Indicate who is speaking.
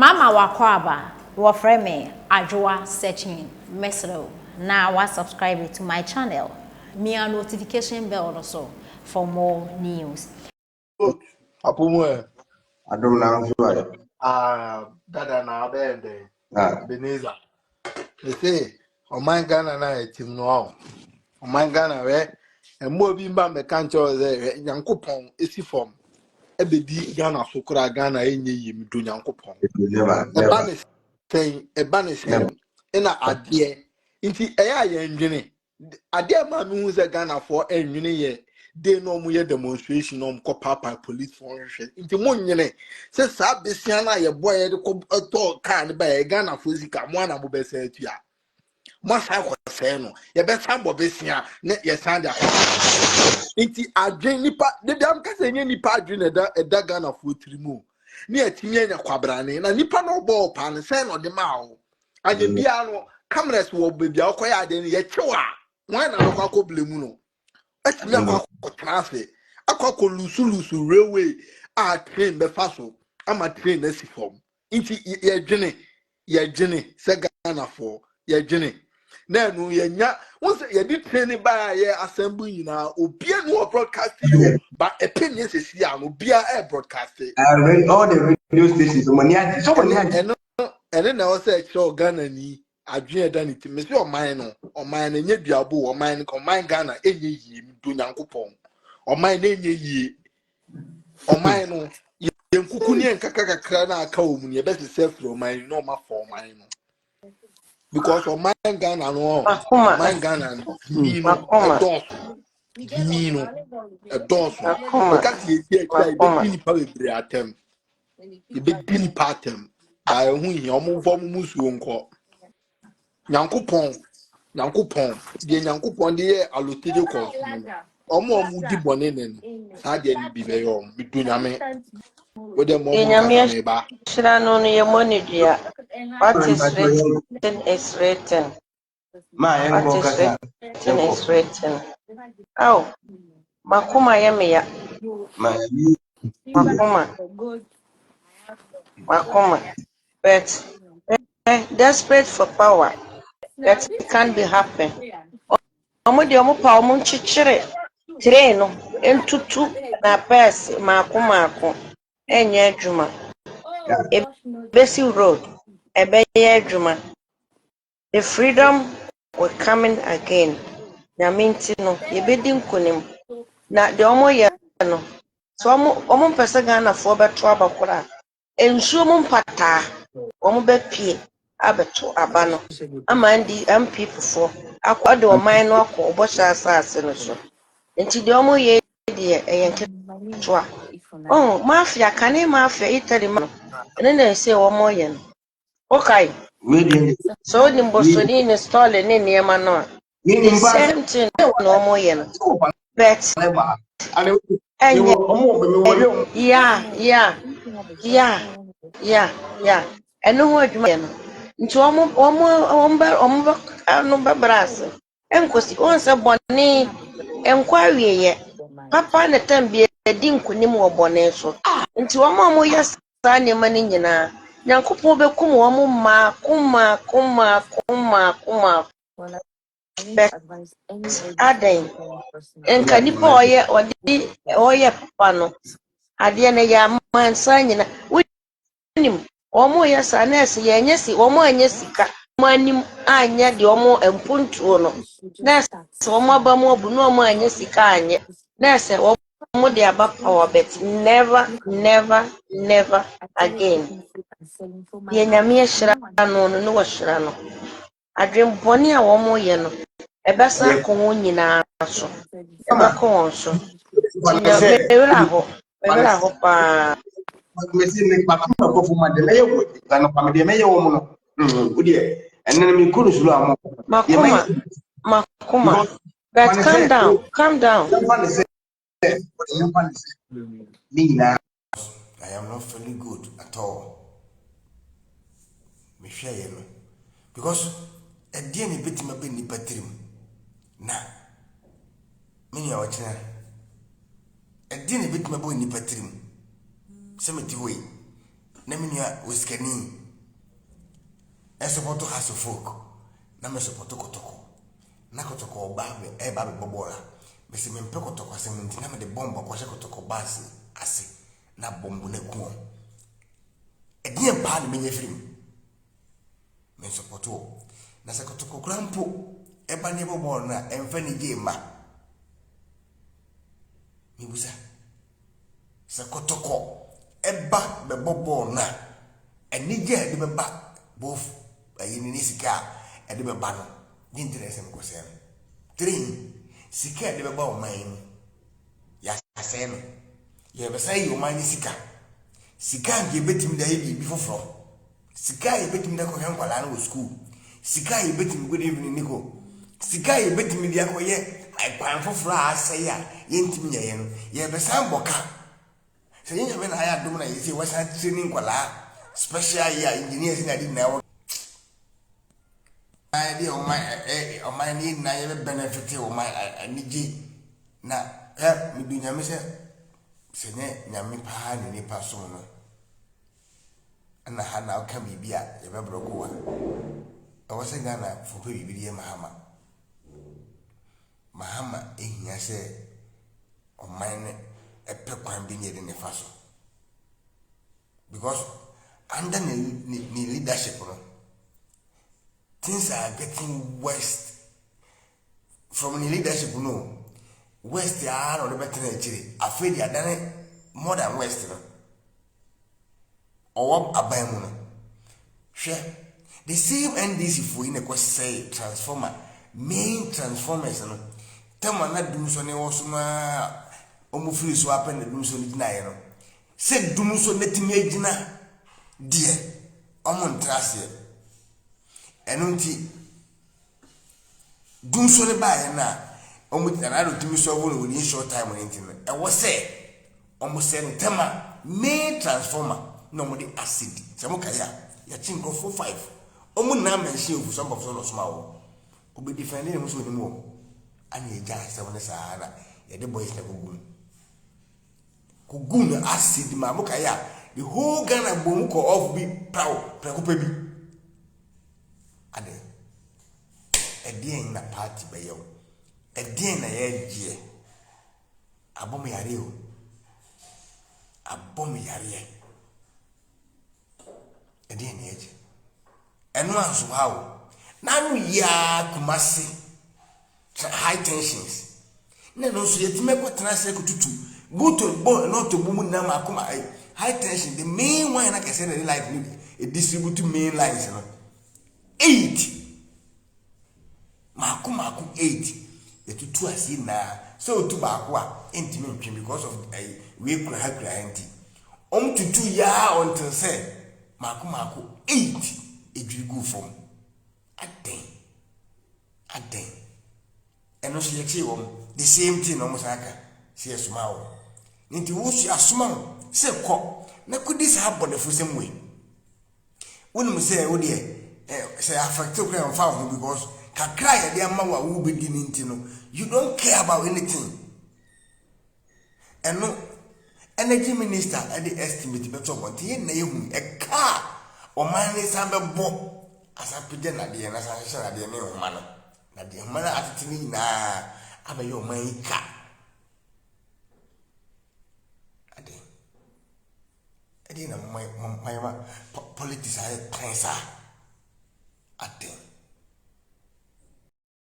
Speaker 1: Mama wakwaba, wafre me Ajua searching mesro. Now wa subscribe to my channel. Me a notification bell also for more news.
Speaker 2: Apumwe.
Speaker 3: Adom na nso
Speaker 2: Dada na abende.
Speaker 3: ah
Speaker 2: Beneza. They say, Oman Ghana na etim no. Oman Ghana we. Emo bi mba me kancho ze Nyankopon esi form. Ebedi Ghana sokura Ghana enye yim do Nyankopon. Eba
Speaker 3: never
Speaker 2: ne eba ne
Speaker 3: never
Speaker 2: sen. Ena ade. Nti eya ye ndwene. Ade ma me hu ze Ghana for enwene ye. They no mu ye demonstration no ko papa police for hwe nti mo nyene se sa besia na ye boy ye ko to kan ba ye Ghana for sika mo na mo be se atua mo sa ko se no ye be san bo besia ne ye san da nti adwen nipa de dam ka se nye nipa adwen eda Ghana for trimu ne atimi anya kwabrane na nipa no bo pa ne se no de ma wo anya bia no cameras wo be bia okoya ade ne ye chewa wan na be kwa ko blemu no atimi akwa traffic akwa lusu railway a train be faso ama train na si form nti ye dwene se Ghana for ye dwene na nu ye nya won se ye di train ba ye assembly nyina obia no broadcast you but opinion se si am obia e broadcast
Speaker 3: I read all the radio stations so many
Speaker 2: ene na o se show Ghana ni adwen da ni ti me se oman no nya duabo oman Ghana enye yi do Nyankopon oman na enye yi oman no yenkuku ni enkakakakra na aka omu ye be se fro oman no ma for oman no because oman Ghana no
Speaker 4: Makoma,
Speaker 2: oman Ghana no no
Speaker 4: makoma,
Speaker 2: edoso
Speaker 4: makoma,
Speaker 2: because ye e be
Speaker 4: makoma.
Speaker 2: dini pa bebre atem e be dini pa atem ba ehu hi omo vo musu nko Nyankopon de Nyankopon de ye allotted course mu no omo di bone ne no sa de ni bi be yo bidu nyame wo de mo nkasa
Speaker 4: Yenyamia
Speaker 2: me ba
Speaker 4: shirano no yemonidia. What is written is written.
Speaker 3: ma
Speaker 4: What
Speaker 3: enko
Speaker 4: is
Speaker 3: kasa
Speaker 4: written
Speaker 3: enko
Speaker 4: is written. Oh, makoma yemia,
Speaker 3: ma
Speaker 4: makoma, makoma. But desperate for power, that it can't be happen. Omo de omo pa omo nchichire. Train no entutu na pass mako enye adwuma. Basic road, ebeye adwuma. The freedom will coming again. Nyaminti no, yebedi nkonim. Na de omo ye no. So omo mpese Ghana for beto abakora. Ensuo mo mpata. Omo bepie abeto aba no. Ama ndi MP fo. Akwade oman no akọ obosha asase no so. Nti de omo ye de eyenketo. Oh, mafia kane mafia Italy man. Ene na say omo ye no. Okay.
Speaker 3: we dey
Speaker 4: So the Bosoni install any niyama no.
Speaker 3: ni
Speaker 4: The
Speaker 3: mba
Speaker 4: same thing no more yen.
Speaker 3: so pa
Speaker 4: But
Speaker 3: le ba ale we
Speaker 4: enye
Speaker 3: omo we
Speaker 4: yeah. Yeah. Eno ho adwuma yen. Nti omo ba anu ba brass. Enkosi on se boni enkwawie ye. Papa na tambie di nkunim wo bone so. Nti omo yes saa niyama ni nyina. Nyankopon bekum omo ma kuma. Bet aden enka nipa oye papa no ade na ya mansa nyina wonim omo ya sa nurse ya nyesi omo anya sika manim anya de omo empuntuo no nurse omo ba mo bu no omo anya sika anya nurse omo de aba power bet never again ye nyame hira no wo hira no adwembɔne a wɔn yɛ no ɛbɛsa akɔ wɔn nyinaa so ɛbɛkɔ wɔn so nti
Speaker 3: ma se
Speaker 4: mewura hɔ paa
Speaker 3: me se ne pa ma ko fu ma de me ye wo Ghana pa me de me ye wo mo no wo de enen me ko no suru amo de me
Speaker 4: makoma
Speaker 3: because
Speaker 4: but
Speaker 3: man
Speaker 4: calm
Speaker 3: say
Speaker 4: down
Speaker 3: man say man say ni na I am not feeling good at all. Me share you know. Because a dear me bit my penny patrim. Na, many our china. A dear bit my boy ni patrim. Semeti way. na me nua oskani e support has folk na me support kotoko na kotoko ba be ba be bobola be se me mpe kotoko asem nti na me de bomba ko hye kotoko basi ase na bombo na ku e die pa na me nya firim me support o na se kotoko krampo e ba ne bobola na emfa ni gema mi busa se kotoko eba be bobo na enije de be ba bof ayini ni sika e de be ba no di interest em ko se 3 sika de be ba o man ya se no ye be say o man sika sika nge betim da yi bi foforo sika ye betim da ko hwan kwala na school sika ye betim good evening niko sika ye betim dia ko ye ai kwan foforo a say ya ye ntim nya ye no ye be say boka se yin me na ya dum na yesi wasa training kwala special ya engineers na di na ai o my ni na ye benefit o my aniji na mi du nyame se ne nyame pa ni pa so no ana ha na ka bibia ye be brogo wa o wasa gana fo pe bibia mahama ehia se o my a pekwan bi near the faso because under the leadership things are getting worse from the leadership west are on the better actually afraid they are done more than west or abayamuno share the same NDC for in a say transformer main transformers tell na dum so ne wosuma omo free so happen na dum so ni na ye no se dum so netimi agina die omo ntrase eno nti dum so ne ba ye na omo tana do timi so wo no ni short time ni ntin e wo se omo se ntema main transformer no mo di acid se mo kaya ya chinko 45 omo na mention of some of so small obi defend ni mo so ni mo ani eja se wona sa na ye de boys na gugu kugun acid ma muka ya the whole Ghana bom ko off bi proud prekopa bi ade edien na party be yo edien na ye gie abom yare o abom yare edien na ye gie eno anso ha o na no ya kumase high tensions na no so yetime kwatena se kututu go to bone not to boom na makuma high tension the main one I can say the life need distribute main lines no 8 makuma 8 the two asi na so to ba ko a intimi ntwe because of we kura enti tutu ya until say makuma 8 edwi go from aden eno so yeki wo the same thing no musaka see asuma nti wo su asoma se ko na kudi sa abone fu se mwe wonu se wo de say affect ko am fa ho because kakra ya de ama wa wo be di nti no you don't care about anything eno energy minister at the estimate beto want ye na yehu e ka o man ni sa be bo asapide na de na sa hye na de me ho ma no na de ho na atitini na abaye o man ka ade na my politics are cancer ade